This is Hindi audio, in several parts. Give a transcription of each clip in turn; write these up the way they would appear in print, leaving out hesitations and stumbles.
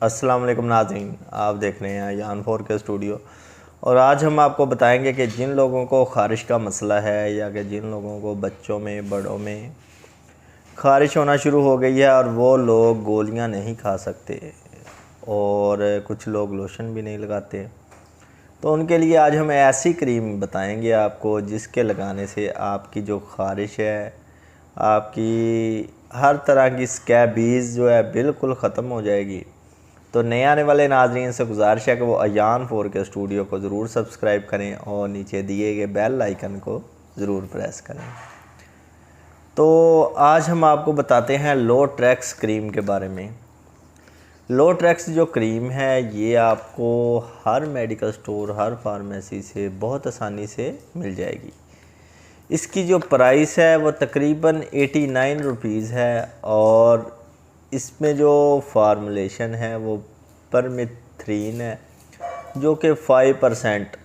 अस्सलाम वालेकुम नाज़रीन, आप देख रहे हैं यान 4 के स्टूडियो। और आज हम आपको बताएंगे कि जिन लोगों को ख़ारिश का मसला है या कि जिन लोगों को बच्चों में बड़ों में ख़ारिश होना शुरू हो गई है और वो लोग गोलियां नहीं खा सकते और कुछ लोग लोशन भी नहीं लगाते, तो उनके लिए आज हम ऐसी क्रीम बताएंगे आपको जिसके लगाने से आपकी जो ख़ारिश है, आपकी हर तरह की स्कैबीज़ जो है बिल्कुल ख़त्म हो जाएगी। तो नए आने वाले नाजरीन से गुजारिश है कि वो अयान 4 के स्टूडियो को ज़रूर सब्सक्राइब करें और नीचे दिए गए बेल आइकन को ज़रूर प्रेस करें। तो आज हम आपको बताते हैं लो ट्रैक्स क्रीम के बारे में। लो ट्रैक्स जो क्रीम है ये आपको हर मेडिकल स्टोर, हर फार्मेसी से बहुत आसानी से मिल जाएगी। इसकी जो प्राइस है वो तकरीबन 89 रुपीज़ है और इसमें जो फार्मूलेशन है वो परमेथ्रिन है जो कि 5%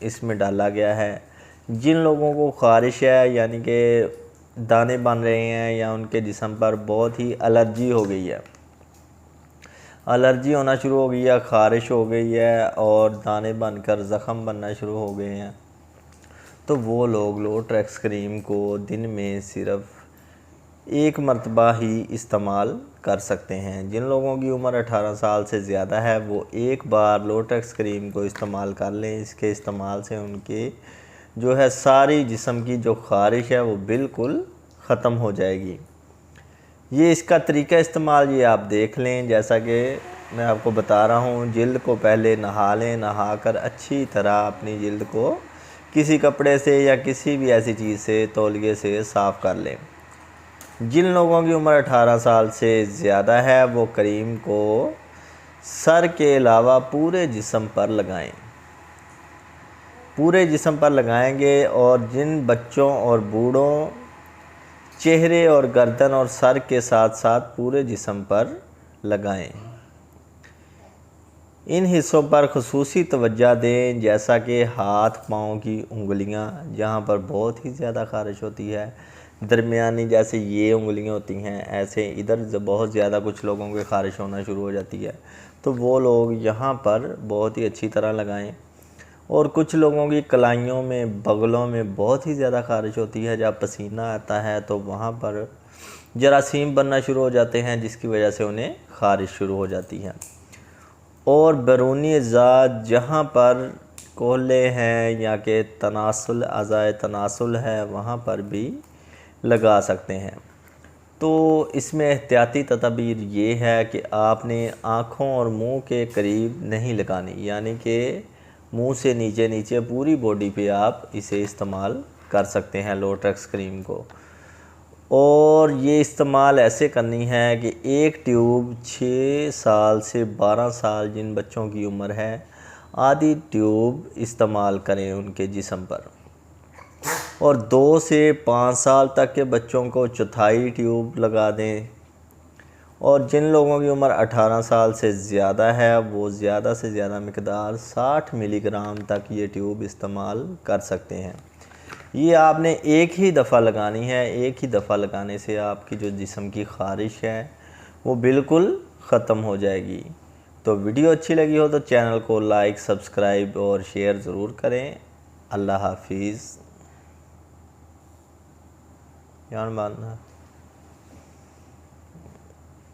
इसमें डाला गया है। जिन लोगों को ख़ारिश है यानी कि दाने बन रहे हैं या उनके जिस्म पर बहुत ही एलर्जी हो गई है, एलर्जी होना शुरू हो गई है, ख़ारिश हो गई है और दाने बनकर ज़ख़म बनना शुरू हो गए हैं, तो वो लोग लो ट्रैक्स क्रीम को दिन में सिर्फ़ एक मरतबा ही इस्तेमाल कर सकते हैं। जिन लोगों की उम्र 18 साल से ज़्यादा है वो एक बार लो ट्रैक्स क्रीम को इस्तेमाल कर लें। इसके इस्तेमाल से उनके जो है सारी जिस्म की जो ख़ारिश है वो बिल्कुल ख़त्म हो जाएगी। ये इसका तरीका इस्तेमाल ये आप देख लें, जैसा कि मैं आपको बता रहा हूँ। जिल्द को पहले नहा लें, नहाकर अच्छी तरह अपनी जिल्द को किसी कपड़े से या किसी भी ऐसी चीज़ से, तौलिए से साफ़ कर लें। जिन लोगों की उम्र 18 साल से ज़्यादा है वो क्रीम को सर के अलावा पूरे जिस्म पर लगाएं, पूरे जिस्म पर लगाएंगे। और जिन बच्चों और बूढ़ों चेहरे और गर्दन और सर के साथ साथ पूरे जिस्म पर लगाएं। इन हिस्सों पर ख़ुसूसी तवज्जो दें, जैसा कि हाथ पाँव की उंगलियां जहां पर बहुत ही ज़्यादा ख़ारिश होती है, दरमियानी जैसे ये उंगलियां होती हैं, ऐसे इधर बहुत ज़्यादा कुछ लोगों के ख़ारिश होना शुरू हो जाती है, तो वो लोग यहाँ पर बहुत ही अच्छी तरह लगाएं। और कुछ लोगों की कलाइयों में, बगलों में बहुत ही ज़्यादा ख़ारिश होती है, जब पसीना आता है तो वहाँ पर जरासीम बनना शुरू हो जाते हैं जिसकी वजह से उन्हें ख़ारिश शुरू हो जाती है। और बैरूनी अज़ा जहाँ पर कोहले हैं या कि तनासुल, अज़ाए तनासुल है, वहाँ पर भी लगा सकते हैं। तो इसमें एहतियाती तदबीर ये है कि आपने आँखों और मुंह के करीब नहीं लगानी, यानी कि मुंह से नीचे नीचे पूरी बॉडी पे आप इसे इस्तेमाल कर सकते हैं लो ट्रैक्स क्रीम को। और ये इस्तेमाल ऐसे करनी है कि एक ट्यूब 6 साल से 12 साल जिन बच्चों की उम्र है, आधी ट्यूब इस्तेमाल करें उनके जिस्म पर। और 2 से 5 साल तक के बच्चों को चौथाई ट्यूब लगा दें। और जिन लोगों की उम्र 18 साल से ज़्यादा है वो ज़्यादा से ज़्यादा मिकदार 60 मिलीग्राम तक ये ट्यूब इस्तेमाल कर सकते हैं। ये आपने एक ही दफ़ा लगानी है। एक ही दफ़ा लगाने से आपकी जो जिस्म की ख़ारिश है वो बिल्कुल ख़त्म हो जाएगी। तो वीडियो अच्छी लगी हो तो चैनल को लाइक, सब्सक्राइब और शेयर ज़रूर करें। अल्लाह हाफिज़। यान मानना।